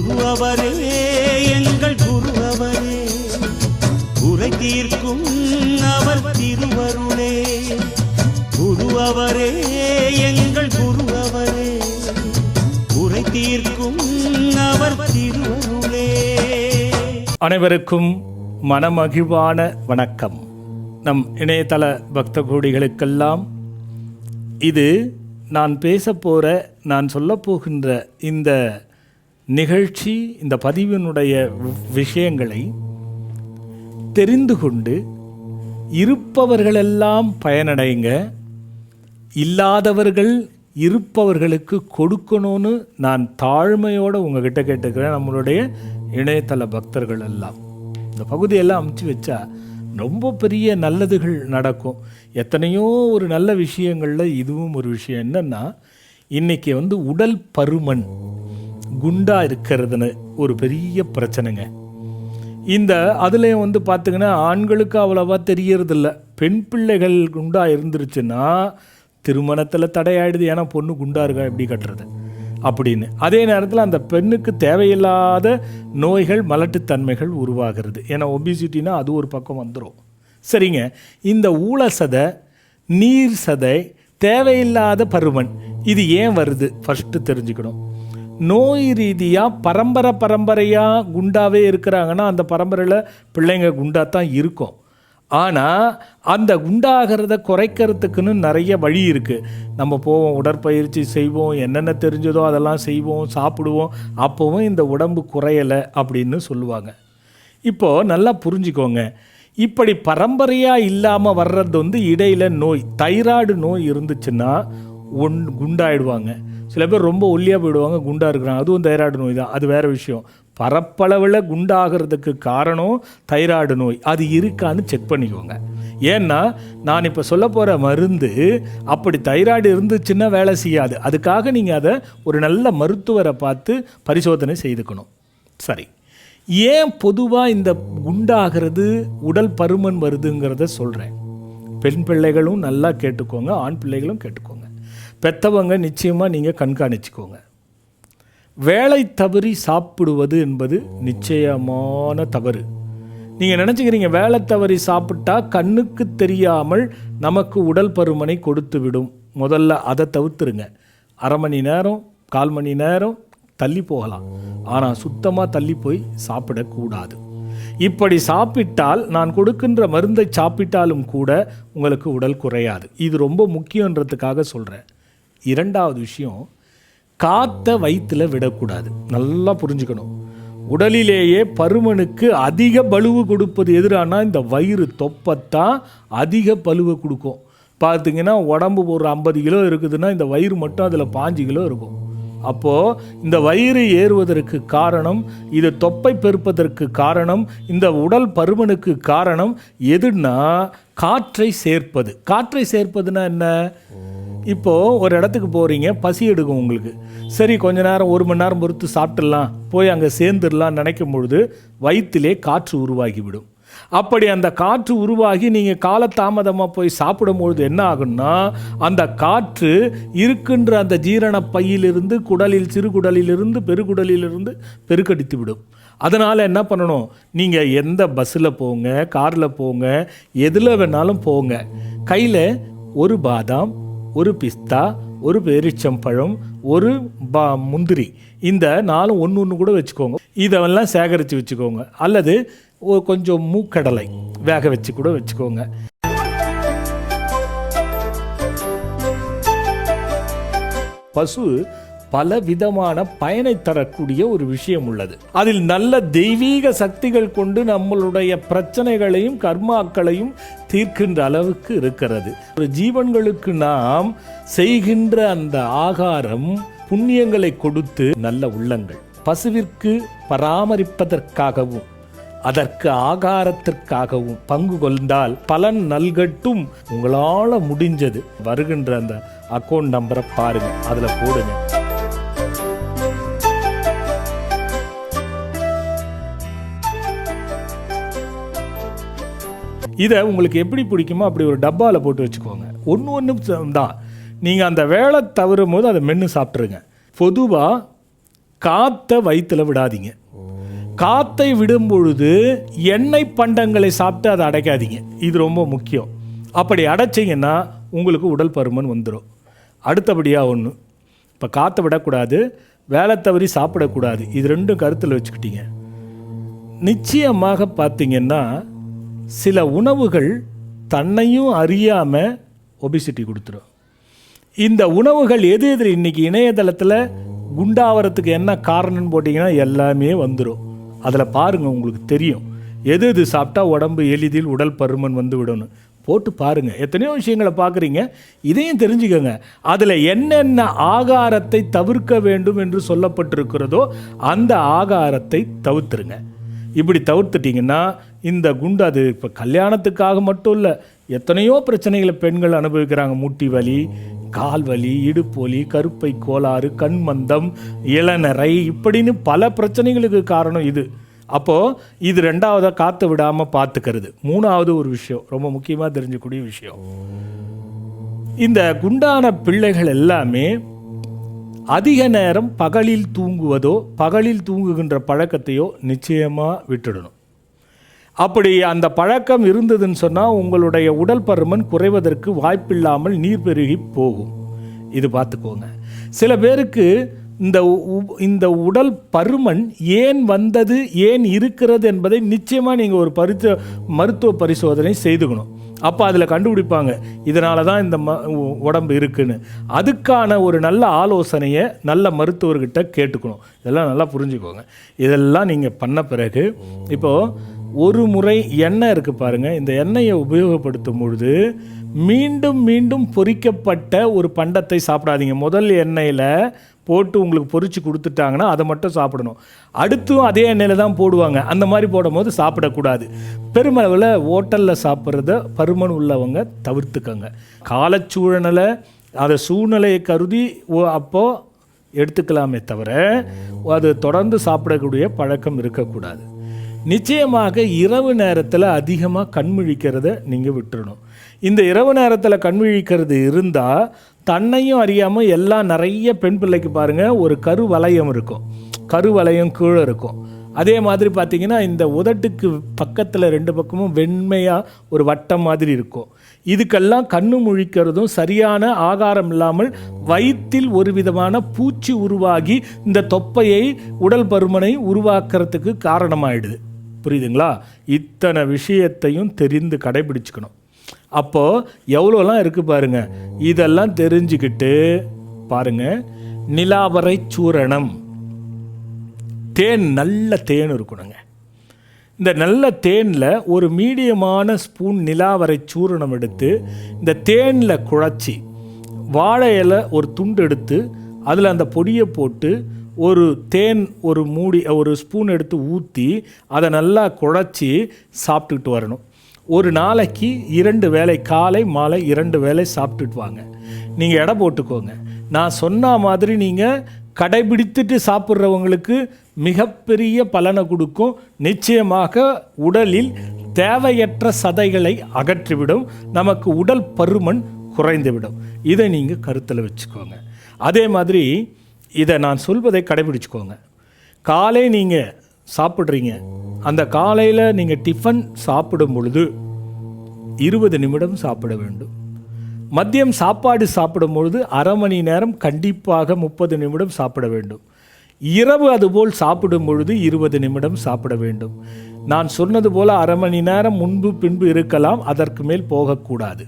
குரு அவரே எங்கள் குரு அவரே, குறை தீர்க்கும் அவர் திருவருளே. குரு அவரே எங்கள் குரு அவரே, குறை தீர்க்கும் அவர் திருவருளே. அனைவருக்கும் மனமகிழ்வான வணக்கம். நம் இணையதள பக்த கோடிகளுக்கெல்லாம் இது நான் பேசப்போகிற, நான் சொல்லப்போகின்ற இந்த நிகழ்ச்சி, இந்த பதிவினுடைய விஷயங்களை தெரிந்து கொண்டு இருப்பவர்களெல்லாம் பயனடைங்க, இல்லாதவர்கள் இருப்பவர்களுக்கு கொடுக்கணும்னு நான் தாழ்மையோடு உங்ககிட்ட கேட்டுக்கிறேன். நம்மளுடைய இணையதள பக்தர்கள் எல்லாம் இந்த பகுதியெல்லாம் அமைச்சு வச்சா ரொம்ப பெரிய நல்லதுகள் நடக்கும். எத்தனையோ ஒரு நல்ல விஷயங்களில் இதுவும் ஒரு விஷயம். என்னென்னா, இன்றைக்கி உடல் பருமன், குண்டாக இருக்கிறதுன்னு ஒரு பெரிய பிரச்சனைங்க. இந்த அதுலேயும் பார்த்திங்கன்னா ஆண்களுக்கு அவ்வளோவா தெரியறதில்ல. பெண் பிள்ளைகள் குண்டாக இருந்துருச்சுன்னா திருமணத்தில் தடையாயிடுது. ஏன்னா பொண்ணு குண்டாக இருக்கா எப்படி கட்டுறது அப்படின்னு. அதே நேரத்தில் அந்த பெண்ணுக்கு தேவையில்லாத நோய்கள், மலட்டுத்தன்மைகள் உருவாகிறது. ஏன்னா ஒபிசிட்டினா அது ஒரு பக்கம் வந்துடும். சரிங்க, இந்த ஊழசதை, நீர் சதை, தேவையில்லாத பருமன், இது ஏன் வருது ஃபஸ்ட்டு தெரிஞ்சுக்கணும். நோய் ரீதியாக பரம்பரையாக குண்டாகவே இருக்கிறாங்கன்னா அந்த பரம்பரையில் பிள்ளைங்க குண்டாக தான் இருக்கும். ஆனால் அந்த குண்டாகிறத குறைக்கிறதுக்குன்னு நிறைய வழி இருக்குது. நம்ம போவோம், உடற்பயிற்சி செய்வோம், என்னென்ன தெரிஞ்சதோ அதெல்லாம் செய்வோம், சாப்பிடுவோம், அப்போவும் இந்த உடம்பு குறையலை அப்படின்னு சொல்லுவாங்க. இப்போது நல்லா புரிஞ்சுக்கோங்க, இப்படி பரம்பரையாக இல்லாமல் வர்றது இடையில் நோய், தைராய்டு நோய் இருந்துச்சுன்னா குண்டாயிடுவாங்க. சில பேர் ரொம்ப ஒல்லியாக போயிடுவாங்க, குண்டாக இருக்கிறாங்க, அதுவும் தைராய்டு நோய் தான். அது வேறு விஷயம். பரப்பளவில் குண்டாகிறதுக்கு காரணம் தைராய்டு நோய். அது இருக்கான்னு செக் பண்ணிக்கோங்க. ஏன்னா நான் இப்போ சொல்ல போகிற மருந்து அப்படி தைராய்டு இருந்துச்சுன்னா வேலை செய்யாது. அதுக்காக நீங்கள் அதை ஒரு நல்ல மருத்துவரை பார்த்து பரிசோதனை செய்துக்கணும். சரி, ஏன் பொதுவாக இந்த குண்டாகிறது, உடல் பருமன் வருதுங்கிறத சொல்கிறேன். பெண் பிள்ளைகளும் நல்லா கேட்டுக்கோங்க, ஆண் பிள்ளைகளும் கேட்டுக்கோங்க. பெற்றவங்க நிச்சயமாக நீங்கள் கண்காணிச்சுக்கோங்க. வேலை தவறி சாப்பிடுவது என்பது நிச்சயமான தவறு. நீங்கள் நினச்சிக்கிறீங்க வேலை தவறி சாப்பிட்டா கண்ணுக்கு தெரியாமல் நமக்கு உடல் பருமனை கொடுத்து விடும். முதல்ல அதை தவிர்த்துருங்க. அரை மணி நேரம், 1/4 மணி நேரம் தள்ளி போகலாம், ஆனால் சுத்தமாக தள்ளி போய் சாப்பிடக்கூடாது. இப்படி சாப்பிட்டால், நான் கொடுக்கின்ற மருந்தை சாப்பிட்டாலும் கூட உங்களுக்கு உடல் குறையாது. இது ரொம்ப முக்கியன்றதுக்காக சொல்கிறேன். இரண்டாவது விஷயம், காற்றை வயிற்றில் விடக்கூடாது. நல்லா புரிஞ்சுக்கணும். உடலிலேயே பருமனுக்கு அதிக பளுவு கொடுப்பது எதிரானா இந்த வயிறு தொப்பத்தான் அதிக பளுவை கொடுக்கும். பார்த்திங்கன்னா உடம்பு ஒரு 50 கிலோ இருக்குதுன்னா இந்த வயிறு மட்டும் அதில் 5 கிலோ இருக்கும். அப்போது இந்த வயிறு ஏறுவதற்கு காரணம், இது தொப்பை பெருப்பதற்கு காரணம், இந்த உடல் பருமனுக்கு காரணம் எதுன்னா காற்றை சேர்ப்பது. காற்றை சேர்ப்பதுன்னா என்ன? இப்போது ஒரு இடத்துக்கு போகிறீங்க, பசி எடுக்கும் உங்களுக்கு. சரி, கொஞ்ச நேரம் 1 மணி நேரம் பொறுத்து சாப்பிட்டுடலாம், போய் அங்கே சேர்ந்துடலாம் நினைக்கும் பொழுது வயிற்றிலே காற்று உருவாகிவிடும். அப்படி அந்த காற்று உருவாகி நீங்கள் காலதாமதமாக போய் சாப்பிடும்பொழுது என்ன ஆகுன்னா, அந்த காற்று இருக்கின்ற அந்த ஜீரண பையிலிருந்து குடலில், சிறுகுடலிலிருந்து பெருகுடலிலிருந்து பெருக்கடித்து விடும். அதனால் என்ன பண்ணணும், நீங்கள் எந்த பஸ்ஸில் போங்க, காரில் போங்க, எதில் வேணாலும் போங்க, கையில் ஒரு பாதாம், ஒரு பிஸ்தா, ஒரு பேரிச்சம்பழம், ஒரு முந்திரி, இந்த 4 ஒன்று கூட வச்சுக்கோங்க. இதெல்லாம் சேகரித்து வச்சுக்கோங்க. அல்லது கொஞ்சம் மூக்கடலை வேக வச்சு கூட வச்சுக்கோங்க. பசு பல விதமான பயனை தரக்கூடிய ஒரு விஷயம் உள்ளது. அதில் நல்ல தெய்வீக சக்திகள் கொண்டு நம்மளுடைய பிரச்சனைகளையும் கர்மாக்களையும் தீர்க்கின்ற அளவுக்கு இருக்கிறது. ஒரு ஜீவன்களுக்கு நாம் செய்கின்ற அந்த ஆகாரம் புண்ணியங்களை கொடுத்து நல்ல உள்ளங்கள். பசுவிற்கு பராமரிப்பதற்காகவும் அதற்கு ஆகாரத்திற்காகவும் பங்கு கொண்டால் பலன் நல்கட்டும். உங்களால் முடிஞ்சது வருகின்ற அந்த அக்கௌண்ட் நம்பரை பாருங்க, அதில் போடுங்க. இதை உங்களுக்கு எப்படி பிடிக்குமோ அப்படி ஒரு டப்பாவில் போட்டு வச்சுக்கோங்க. ஒன்று தான். நீங்கள் அந்த வேலை தவறும் போது அதை மென்று சாப்பிட்ருங்க. பொதுவாக காற்றை வயிற்றில் விடாதீங்க. காற்றை விடும் பொழுது எண்ணெய் பண்டங்களை சாப்பிட்டு அதை அடைக்காதீங்க. இது ரொம்ப முக்கியம். அப்படி அடைச்சிங்கன்னா உங்களுக்கு உடல் பருமன் வந்துடும். அடுத்தபடியாக ஒன்று, இப்போ காற்றை விடக்கூடாது, வேலை தவறி சாப்பிடக்கூடாது. இது ரெண்டும் கருத்தில் வச்சுக்கிட்டீங்க. நிச்சயமாக பார்த்திங்கன்னா சில உணவுகள் தன்னையும் அறியாமல் ஒபிசிட்டி கொடுத்துரும். இந்த உணவுகள் எது எது இன்றைக்கி இணையதளத்தில் குண்டாகிறதுக்கு என்ன காரணம்னு போட்டிங்கன்னா எல்லாமே வந்துடும். அதில் பாருங்கள், உங்களுக்கு தெரியும் எது எது சாப்பிட்டா உடம்பு எளிதில் உடல் பருமன் வந்து விடணும். போட்டு பாருங்கள். எத்தனையோ விஷயங்களை பார்க்குறீங்க, இதையும் தெரிஞ்சுக்கோங்க. அதில் என்னென்ன ஆகாரத்தை தவிர்க்க வேண்டும் என்று சொல்லப்பட்டிருக்கிறதோ அந்த ஆகாரத்தை தவிர்த்துருங்க. இப்படி தவிர்த்துட்டிங்கன்னா இந்த குண்டு, அது இப்போ கல்யாணத்துக்காக மட்டும் இல்லை, எத்தனையோ பிரச்சனைகளை பெண்கள் அனுபவிக்கிறாங்க. முட்டி வலி, கால் வலி, இடுப்பு வலி, கருப்பை கோளாறு, கண்மந்தம், இளநரை, இப்படின்னு பல பிரச்சனைகளுக்கு காரணம் இது. அப்போது இது ரெண்டாவதாக காற்று விடாமல் பார்த்துக்கிறது. மூணாவது ஒரு விஷயம், ரொம்ப முக்கியமாக தெரிஞ்சக்கூடிய விஷயம், இந்த குண்டான பிள்ளைகள் எல்லாமே அதிக நேரம் பகலில் தூங்குவதோ பகலில் தூங்குகின்ற பழக்கத்தையோ நிச்சயமாக விட்டுடணும். அப்படி அந்த பழக்கம் இருந்ததுன்னு சொன்னால் உங்களுடைய உடல் பருமன் குறைவதற்கு வாய்ப்பில்லாமல் நீர் பெருகி போகும். இது பார்த்துக்கோங்க. சில பேருக்கு இந்த உடல் பருமன் ஏன் வந்தது, ஏன் இருக்கிறது என்பதை நிச்சயமாக நீங்கள் ஒரு மருத்துவ பரிசோதனை செய்துக்கணும். அப்போ அதில் கண்டுபிடிப்பாங்க இதனால தான் இந்த உடம்பு இருக்குன்னு. அதுக்கான ஒரு நல்ல ஆலோசனையை நல்ல மருத்துவர்கிட்ட கேட்டுக்கணும். இதெல்லாம் நல்லா புரிஞ்சுக்கோங்க. இதெல்லாம் நீங்கள் பண்ண பிறகு, இப்போது ஒரு முறை எண்ணெய் இருக்குது பாருங்கள், இந்த எண்ணெயை உபயோகப்படுத்தும் பொழுது மீண்டும் மீண்டும் பொரிக்கப்பட்ட ஒரு பண்டத்தை சாப்பிடாதீங்க. முதல் எண்ணெயில் போட்டு உங்களுக்கு பொரித்து கொடுத்துட்டாங்கன்னா அதை மட்டும் சாப்பிடணும். அடுத்தும் அதே எண்ணெயில் தான் போடுவாங்க. அந்த மாதிரி போடும்போது சாப்பிடக்கூடாது. பெருமளவில் ஹோட்டலில் சாப்பிட்றத பருமன் உள்ளவங்க தவிர்த்துக்கங்க. காலச்சூழ்நிலை, அதை சூழ்நிலையை கருதி அப்போது எடுத்துக்கலாமே தவிர அது தொடர்ந்து சாப்பிடக்கூடிய பழக்கம் இருக்கக்கூடாது. நிச்சயமாக இரவு நேரத்தில் அதிகமாக கண்விழிக்கிறத நீங்கள் விட்டுறணும். இந்த இரவு நேரத்தில் கண்விழிக்கிறது இருந்தால் தன்னையும் அறியாமல் எல்லாம் நிறைய பெண் பிள்ளைக்கு பாருங்கள் ஒரு கருவளையம் இருக்கும், கருவளையம் கீழே இருக்கும். அதே மாதிரி பார்த்திங்கன்னா இந்த உதட்டுக்கு பக்கத்தில் 2 பக்கமும் வெண்மையாக ஒரு வட்டம் மாதிரி இருக்கும். இதுக்கெல்லாம் கண்ணு முழிக்கிறதும் சரியான ஆகாரம் இல்லாமல் வயிற்றில் ஒரு விதமான பூச்சி உருவாகி இந்த தொப்பையை, உடல் பருமனை உருவாக்குறதுக்கு காரணமாயிடுது. புரியுதுங்களா? இத்தனை விஷயத்தையும் தெரிந்து கடைபிடிச்சுக்கணும். அப்போது எவ்வளோலாம் இருக்குது பாருங்கள். இதெல்லாம் தெரிஞ்சுக்கிட்டு பாருங்கள், நிலாவரை சூரணம், தேன், நல்ல தேன் இருக்கணுங்க. இந்த நல்ல தேனில் ஒரு மீடியமான ஸ்பூன் நிலாவரை சூரணம் எடுத்து இந்த தேனில் குழச்சி, வாழை இலை ஒரு துண்டு எடுத்து அதில் அந்த பொடியை போட்டு ஒரு தேன் ஒரு மூடி ஒரு ஸ்பூன் எடுத்து ஊற்றி அதை நல்லா குழச்சி சாப்பிட்டுக்கிட்டு வரணும். ஒரு நாளைக்கு 2 வேளை, காலை மாலை 2 வேளை சாப்பிட்டுட்டு வாங்க. நீங்கள் எடை போட்டுக்கோங்க. நான் சொன்ன மாதிரி நீங்கள் கடைபிடித்துட்டு சாப்பிட்றவங்களுக்கு மிகப்பெரிய பலனை கொடுக்கும். நிச்சயமாக உடலில் தேவையற்ற சதைகளை அகற்றிவிடும். நமக்கு உடல் பருமன் குறைந்துவிடும். இதை நீங்கள் கருத்தில் வச்சுக்கோங்க. அதே மாதிரி இதை நான் சொல்வதை கடைபிடிச்சுக்கோங்க. காலை நீங்கள் சாப்பிட்றீங்க, அந்த காலையில் நீங்கள் டிஃபன் சாப்பிடும் பொழுது 20 நிமிடம் சாப்பிட வேண்டும். மதியம் சாப்பாடு சாப்பிடும் பொழுது அரை மணி நேரம், கண்டிப்பாக 30 நிமிடம் சாப்பிட வேண்டும். இரவு அதுபோல் சாப்பிடும் பொழுது 20 நிமிடம் சாப்பிட வேண்டும். நான் சொன்னது போல் அரை மணி நேரம் முன்பு பின்பு இருக்கலாம், அதற்கு மேல் போகக்கூடாது.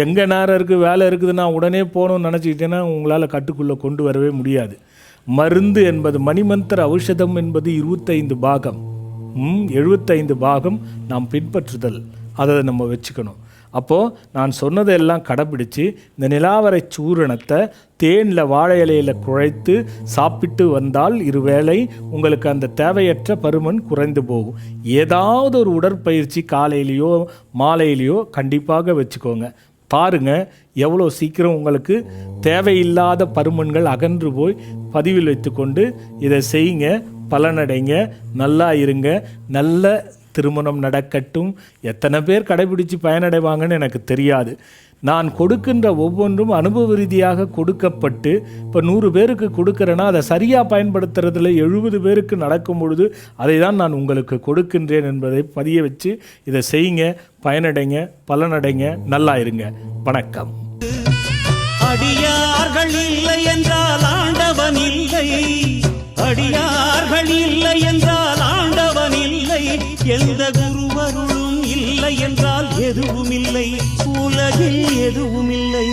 எங்கே நேரம் இருக்குது, வேலை இருக்குதுன்னா உடனே போகணும்னு நினச்சிக்கிட்டேன்னா உங்களால் கட்டுக்குள்ளே கொண்டு வரவே முடியாது. மருந்து என்பது, மணிமந்திர ஔஷதம் என்பது 25 பாகம், 75 பாகம் நாம் பின்பற்றுதல், அதை நம்ம வச்சுக்கணும். அப்போது நான் சொன்னதெல்லாம் கடைப்பிடிச்சு இந்த நிலாவரை சூரணத்தை தேனில் வாழை இலையில் குழைத்து சாப்பிட்டு வந்தால் 2 வேளை உங்களுக்கு அந்த தேவையற்ற பருமன் குறைந்து போகும். ஏதாவது ஒரு உடற்பயிற்சி காலையிலையோ மாலையிலையோ கண்டிப்பாக வச்சுக்கோங்க. பாருங்கள் எவ்வளோ சீக்கிரம் உங்களுக்கு தேவையில்லாத பருமன்கள் அகன்று போய் பதிவில் வைத்துக்கொண்டு இதை செய்யுங்க, பலனடைங்க, நல்லா இருங்க, நல்ல திருமணம் நடக்கட்டும். எத்தனை பேர் கடைபிடிச்சு பயனடைவாங்கன்னு எனக்கு தெரியாது. நான் கொடுக்கின்ற ஒவ்வொன்றும் அனுபவ ரீதியாக கொடுக்கப்பட்டு, இப்போ 100 பேருக்கு கொடுக்குறேன்னா அதை சரியாக பயன்படுத்துறதுல 70 பேருக்கு நடக்கும் பொழுது அதை தான் நான் உங்களுக்கு கொடுக்கின்றேன் என்பதை பதிய வச்சு இதை செய்யுங்க, பயனடைங்க, பலனடைங்க, நல்லா இருங்க. வணக்கம். அடியார்கள் இல்லை என்றால் ஆண்டவன் இல்லை, அடியார்கள் இல்லை என்றால் ஆண்டவன் இல்லை, எந்த குருவருளும் இல்லை என்றால் எதுவும் இல்லை, உலகில் எதுவும் இல்லை.